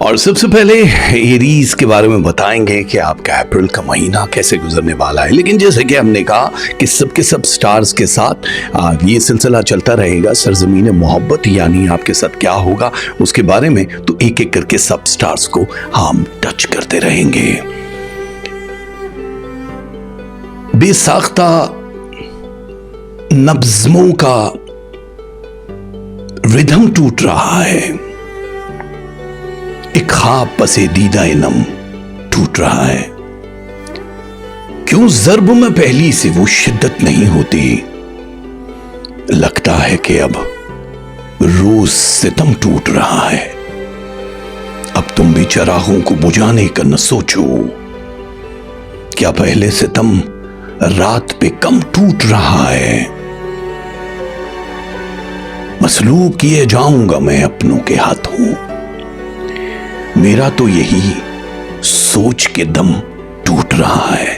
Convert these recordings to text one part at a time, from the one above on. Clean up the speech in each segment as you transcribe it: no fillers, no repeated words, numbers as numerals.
और सबसे पहले एरीज के बारे में बताएंगे कि आपका अप्रैल का महीना कैसे गुजरने वाला है। लेकिन जैसे कि हमने कहा कि सबके सब स्टार्स के साथ ये सिलसिला चलता रहेगा सरजमीन मोहब्बत, यानी आपके साथ क्या होगा उसके बारे में, तो एक एक करके सब स्टार्स को हम टच करते रहेंगे। बेसाख्ता नब्ज़ों का रिदम टूट रहा है, एक ख्वाब पसीदीदा इनम टूट रहा है। क्यों ज़र्ब में पहली से वो शिद्दत नहीं होती, लगता है कि अब रोज सितम टूट रहा है। अब तुम भी चरागों को बुझाने का न सोचो, क्या पहले सितम रात पे कम टूट रहा है। मसलूब किए जाऊंगा मैं अपनों के हाथों, मेरा तो यही सोच के दम टूट रहा है।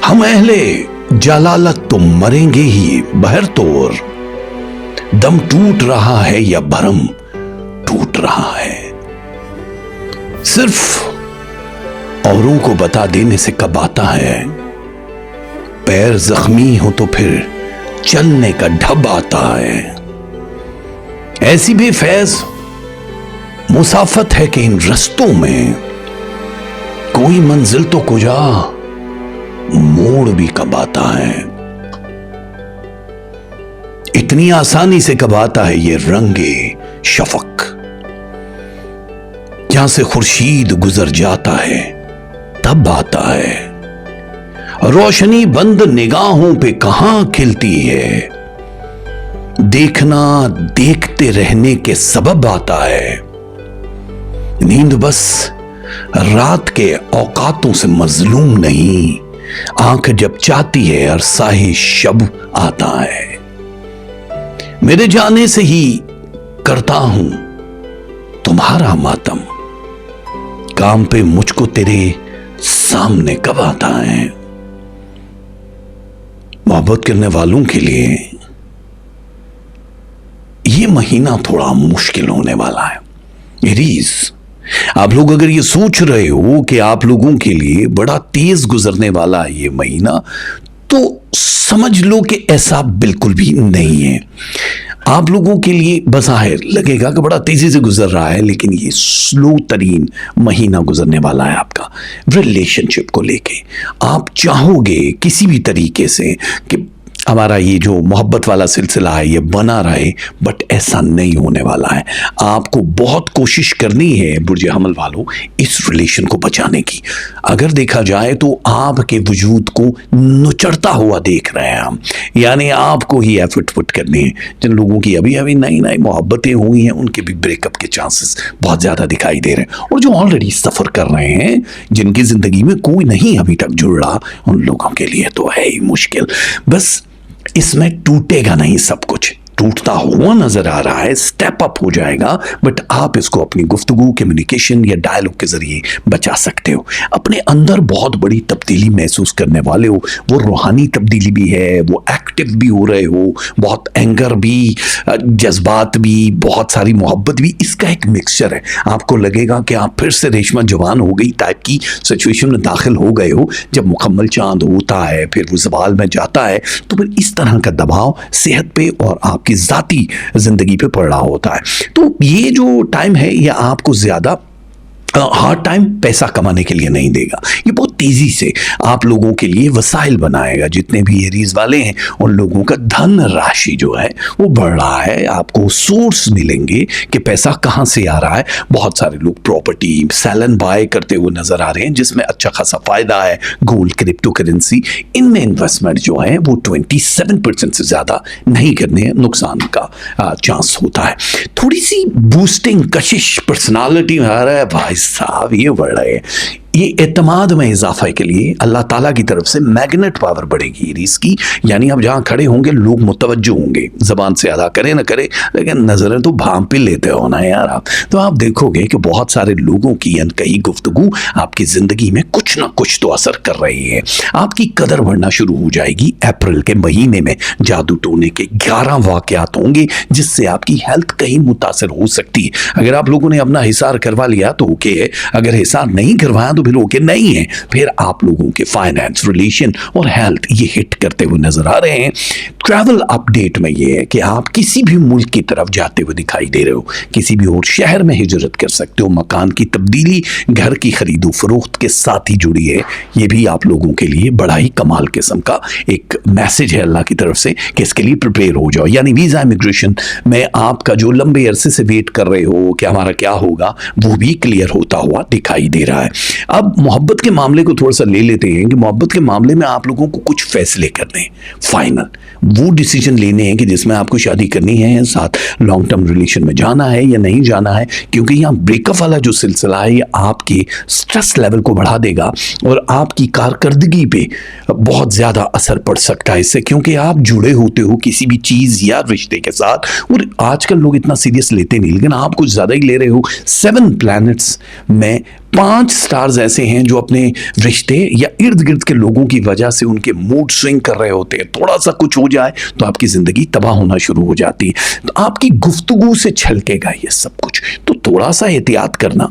हम अहले जलालत तो मरेंगे ही बहर तोर, दम टूट रहा है या भरम टूट रहा है। सिर्फ औरों को बता देने से कब आता है, पैर जख्मी हो तो फिर चलने का ढब आता है। ऐसी भी फैज मुसाफत है कि इन रस्तों में कोई मंजिल तो कुजा मोड़ भी कब आता है। इतनी आसानी से कब आता है ये रंगे शफक, जहां से खुर्शीद गुजर जाता है तब आता है। रोशनी बंद निगाहों पे कहां खिलती है, देखना देखते रहने के सबब आता है। नींद बस रात के औकातों से मजलूम नहीं, आंख जब चाहती है अरसाहे शब आता है। मेरे जाने से ही करता हूं तुम्हारा मातम, काम पे मुझको तेरे सामने कब आता है। मोहब्बत करने वालों के लिए यह महीना थोड़ा मुश्किल होने वाला है। एरीज, आप लोग अगर ये सोच रहे हो कि आप लोगों के लिए बड़ा तेज गुजरने वाला है ये महीना, तो समझ लो कि ऐसा बिल्कुल भी नहीं है। आप लोगों के लिए बज़ाहिर लगेगा कि बड़ा तेजी से गुजर रहा है, लेकिन ये स्लो तरीन महीना गुजरने वाला है आपका रिलेशनशिप को लेके। आप चाहोगे किसी भी तरीके से कि हमारा ये जो मोहब्बत वाला सिलसिला है ये बना रहे, बट ऐसा नहीं होने वाला है। आपको बहुत कोशिश करनी है बुर्ज हमल वालों इस रिलेशन को बचाने की। अगर देखा जाए तो आपके वजूद को नुचड़ता हुआ देख रहे हैं हम, यानी आपको ही एफर्ट पुट करनी है। जिन लोगों की अभी अभी नई नई मोहब्बतें हुई हैं उनके भी ब्रेकअप के चांसेस बहुत ज़्यादा दिखाई दे रहे हैं, और जो ऑलरेडी सफ़र कर रहे हैं, जिनकी ज़िंदगी में कोई नहीं अभी तक जुड़ रहा, उन लोगों के लिए तो है ही मुश्किल। बस इसमें टूटेगा नहीं, सब कुछ टूटता हुआ नजर आ रहा है, स्टेप अप हो जाएगा, बट आप इसको अपनी गुफ्तगू, कम्युनिकेशन या डायलॉग के जरिए बचा सकते हो। अपने अंदर बहुत बड़ी तब्दीली महसूस करने वाले हो, वो रूहानी तब्दीली भी है, वो एक्टिव भी हो रहे हो, बहुत एंगर भी, जज्बात भी, बहुत सारी मोहब्बत भी, इसका एक मिक्सचर है। आपको लगेगा कि आप फिर से रेशमा जवान हो गई टाइप की सिचुएशन में दाखिल हो गए हो। जब मुकम्मल चांद होता है फिर वो ज़वाल में जाता है, तो फिर इस तरह का दबाव सेहत पे और आपकी ज़ाती ज़िंदगी पे पड़ रहा होता है। तो ये जो टाइम है ये आपको ज़्यादा हार्ड टाइम पैसा कमाने के लिए नहीं देगा, ये बहुत तेज़ी से आप लोगों के लिए वसाइल बनाएगा। जितने भी एरीज वाले हैं उन लोगों का धन राशि जो है वो बढ़ रहा है, आपको सोर्स मिलेंगे कि पैसा कहाँ से आ रहा है। बहुत सारे लोग प्रॉपर्टी सेल एंड बाय करते हुए नज़र आ रहे हैं, जिसमें अच्छा खासा फ़ायदा है। गोल्ड, क्रिप्टो करेंसी, इनमें इन्वेस्टमेंट जो है वो 27% से ज़्यादा नहीं करने, नुकसान का चांस होता है। थोड़ी सी बूस्टिंग कशिश पर्सनालिटी में आ रहा है भाई साहब, ये बढ़ रहे हैं। ये एतमाद में इजाफा के लिए अल्लाह ताला की तरफ से मैग्नेट पावर बढ़ेगी एरीज की, यानी आप जहां खड़े होंगे लोग मुतवज्जो होंगे, जबान से अदा करे ना करे लेकिन नजरें तो भांप लेते हो ना यार आप। तो आप देखोगे कि बहुत सारे लोगों की अनकही गुफ्तगू आपकी जिंदगी में कुछ ना कुछ तो असर कर रही है। आपकी कदर बढ़ना शुरू हो जाएगी। अप्रैल के महीने में जादू टोने के 11 वाकयात होंगे जिससे आपकी हेल्थ कहीं मुतासर हो सकती है। अगर आप लोगों ने अपना हिसार करवा लिया तो ओके है, अगर हिसार नहीं करवाया तो फिर ओके नहीं है। फिर आप लोगों के फाइनेंस, रिलेशन और हेल्थ ये हिट करते हुए नजर आ रहे हैं। ट्रैवल अपडेट में ये है कि आप किसी भी मुल्क की तरफ जाते हुए दिखाई दे रहे हो, किसी भी और शहर में हिजरत कर सकते हो, मकान की तब्दीली, घर की खरीदो फरोख्त के साथ ही जुड़ी है। ये भी आप लोगों के लिए बड़ा ही कमाल किस्म का एक मैसेज है अल्लाह की तरफ से कि इसके लिए प्रिपेयर हो जाओ। यानी वीजा इमिग्रेशन में आपका जो लंबे अरसे से वेट कर रहे हो कि हमारा क्या होगा, वो भी क्लियर होता हुआ दिखाई दे रहा है। अब मोहब्बत के मामले को थोड़ा सा ले लेते हैं कि मोहब्बत के मामले में आप लोगों को कुछ फैसले करने हैं, फाइनल वो डिसीजन लेने हैं कि जिसमें आपको शादी करनी है, साथ लॉन्ग टर्म रिलेशन में जाना है या नहीं जाना है। क्योंकि यहाँ ब्रेकअप वाला जो सिलसिला है ये आपके स्ट्रेस लेवल को बढ़ा देगा और आपकी कारकर्दगी पे बहुत ज़्यादा असर पड़ सकता है इससे, क्योंकि आप जुड़े होते हो किसी भी चीज़ या रिश्ते के साथ। और आजकल लोग इतना सीरियस लेते नहीं, लेकिन आप कुछ ज़्यादा ही ले रहे हो। 7 प्लैनेट्स में 5 स्टार्स ऐसे हैं जो अपने रिश्ते या इर्द गिर्द के लोगों की वजह से उनके मूड स्विंग कर रहे होते हैं। थोड़ा सा कुछ हो जाए तो आपकी जिंदगी तबाह होना शुरू हो जाती है। तो आपकी गुफ्तगू से छलकेगा ये सब कुछ, तो थोड़ा सा एहतियात करना,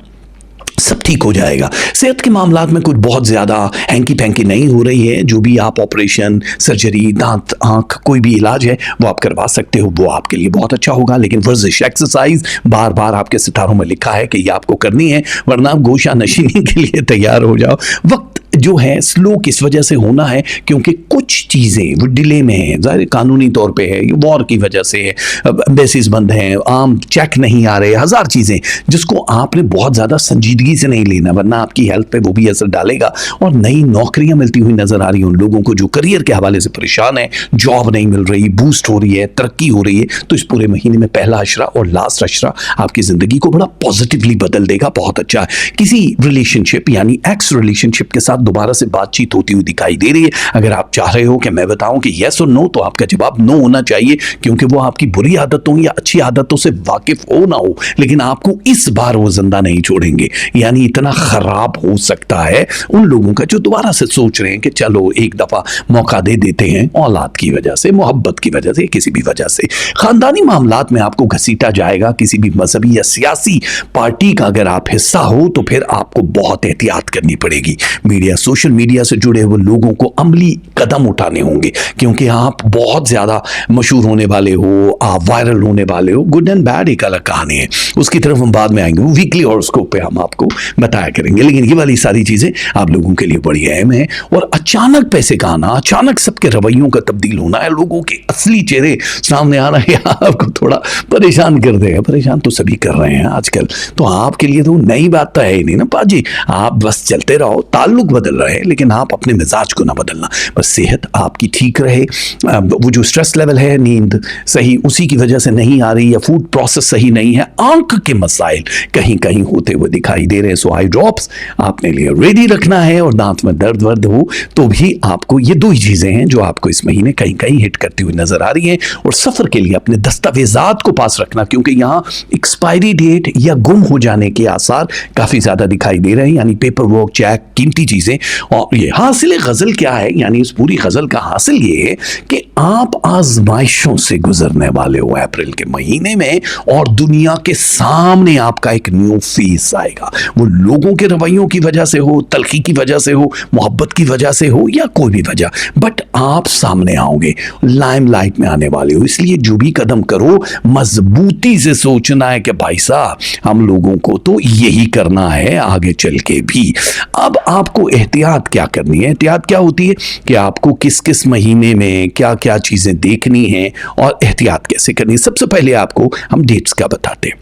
सब ठीक हो जाएगा। सेहत के मामलात में कुछ बहुत ज़्यादा हैंकी पैंकी नहीं हो रही है। जो भी आप ऑपरेशन, सर्जरी, दांत, आंख, कोई भी इलाज है वो आप करवा सकते हो, वो आपके लिए बहुत अच्छा होगा। लेकिन वर्जिश, एक्सरसाइज बार बार आपके सितारों में लिखा है कि ये आपको करनी है, वरना आप गोशा नशीनी के लिए तैयार हो जाओ। वक्त जो है स्लो किस वजह से होना है, क्योंकि कुछ चीज़ें वो डिले में हैं, ज़ाहिर कानूनी तौर पे है, ये वॉर की वजह से है, एम्बेसीज बंद हैं, आम चेक नहीं आ रहे, हज़ार चीज़ें जिसको आपने बहुत ज़्यादा संजीदगी से नहीं लेना, वरना आपकी हेल्थ पे वो भी असर डालेगा। और नई नौकरियां मिलती हुई नज़र आ रही हैं उन लोगों को जो करियर के हवाले से परेशान है, जॉब नहीं मिल रही, बूस्ट हो रही है, तरक्की हो रही है। तो इस पूरे महीने में पहला अशरा और लास्ट अशरा आपकी ज़िंदगी को बड़ा पॉजिटिवली बदल देगा, बहुत अच्छा है। किसी रिलेशनशिप यानी एक्स रिलेशनशिप के साथ दोबारा से बातचीत होती हुई दिखाई दे रही है। अगर आप चाह रहे हो कि मैं बताऊं कि यस और नो, तो आपका जवाब नो होना चाहिए, क्योंकि वो आपकी बुरी आदतों या अच्छी आदतों से वाकिफ हो ना हो, लेकिन आपको इस बार वो जिंदा नहीं छोड़ेंगे। यानी इतना खराब हो सकता है उन लोगों का जो दोबारा से सोच रहे हैं कि चलो एक दफा मौका दे देते हैं, औलाद की वजह से, मोहब्बत की वजह से, किसी भी वजह से। खानदानी मामलात में आपको घसीटा जाएगा। किसी भी मजहबी या सियासी पार्टी का अगर आप हिस्सा हो तो फिर आपको बहुत एहतियात करनी पड़ेगी। मीडिया, सोशल मीडिया से जुड़े हुए लोगों को अमली कदम उठाने होंगे, क्योंकि आप बहुत ज़्यादा मशहूर होने वाले हो, आप वायरल होने वाले हो। गुड एंड बैड एक अलग कहानी है, उसकी तरफ हम बाद में आएंगे। वीकली हॉरोस्कोप पे हम आपको बताया करेंगे, लेकिन ये वाली सारी चीज़ें आप लोगों के लिए बड़ी अहम है। और अचानक पैसे का आना, अचानक सबके रवैयों का तब्दील होना है, लोगों के असली चेहरे सामने आना है, आपको थोड़ा परेशान कर देगा। परेशान तो सभी कर रहे हैं आजकल, तो आपके लिए तो नई बात तो है ही नहीं ना पाजी। आप बस चलते रहो, ताल्लुक बदल रहे हैं, लेकिन आप अपने मिजाज को ना बदलना। बस सेहत आपकी ठीक रहे, वो जो स्ट्रेस लेवल है, नींद सही उसी की वजह से नहीं आ रही, या फूड प्रोसेस सही नहीं है, आंख के मसाइल कहीं कहीं होते हुए दिखाई दे रहे हैं, सो आई ड्रॉप्स आपने लिए रेडी रखना है। और दांत में दर्द वर्द हो तो भी आपको, ये 2 ही चीजें हैं जो आपको इस महीने कहीं कहीं हिट करती हुई नजर आ रही हैं। और सफर के लिए अपने दस्तावेजात को पास रखना, क्योंकि यहाँ एक्सपायरी डेट या गुम हो जाने के आसार काफी ज्यादा दिखाई दे रहे हैं। यानी पेपर वर्क, चेक, कीमती चीजें। और ये हासिल गजल क्या है, यानी इस पूरी गजल का हासिल ये है कि आप आजमाइशों से गुजरने वाले हो अप्रैल के महीने में, और दुनिया के सामने आपका एक न्यू फेस आएगा। वो लोगों के रवैयों की वजह से हो, तलखी की वजह से हो, मोहब्बत की वजह से हो, या कोई भी वजह, बट आप सामने आओगे, लाइमलाइट में आने वाले हो। इसलिए जो भी कदम करो मजबूती से सोचना है कि भाई साहब हम लोगों को तो यही करना है आगे चल के भी। अब आपको एहतियात क्या करनी है? एहतियात क्या होती है कि आपको किस किस महीने में क्या क्या चीजें देखनी है और एहतियात कैसे करनी है। सबसे पहले आपको हम डेट्स का बताते हैं।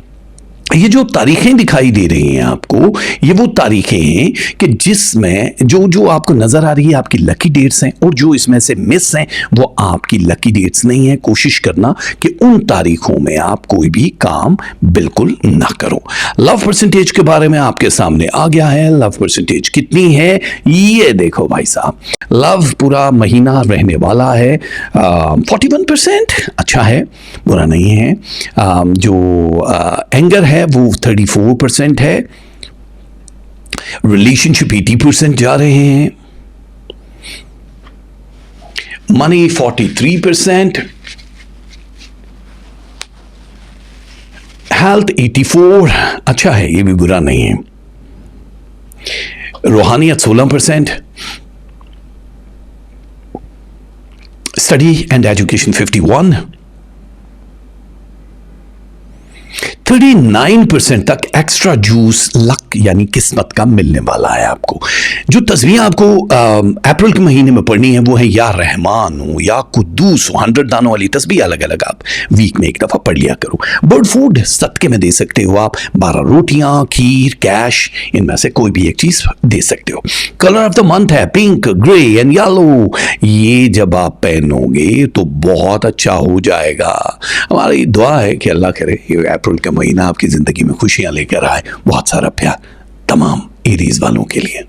ये जो तारीखें दिखाई दे रही हैं आपको, ये वो तारीखें हैं कि जिसमें जो जो आपको नजर आ रही है आपकी लकी डेट्स हैं, और जो इसमें से मिस हैं वो आपकी लकी डेट्स नहीं है। कोशिश करना कि उन तारीखों में आप कोई भी काम बिल्कुल ना करो। लव परसेंटेज के बारे में आपके सामने आ गया है। लव परसेंटेज कितनी है ये देखो भाई साहब, लव पूरा महीना रहने वाला है 41%, अच्छा है, बुरा नहीं है। जो एंगर है वो 34% है। रिलेशनशिप 80% जा रहे हैं। मनी 43%, हेल्थ 84, अच्छा है, ये भी बुरा नहीं है। रूहानियत 16%, स्टडी एंड एजुकेशन 51, 39% तक एक्स्ट्रा जूस लक यानी किस्मत का मिलने वाला है आपको। जो तस्वीर आपको अप्रैल के महीने में पढ़नी है वो है या रहमान हो या कुद्दूस हो। 100 दानों वाली तस्वीर अलग अलग आप वीक में एक दफा पढ़ लिया करो। बर्ड फूड सदके में दे सकते हो आप, 12 रोटियां, खीर, कैश, इनमें से कोई भी एक चीज दे सकते हो। कलर ऑफ द मंथ है पिंक, ग्रे एंड येलो। ये जब आप पहनोगे तो बहुत अच्छा हो जाएगा। हमारी दुआ है कि अल्लाह करे ये अप्रैल का महीना आपकी जिंदगी में खुशियां लेकर आए। बहुत सारा प्यार तमाम एरीज वालों के लिए।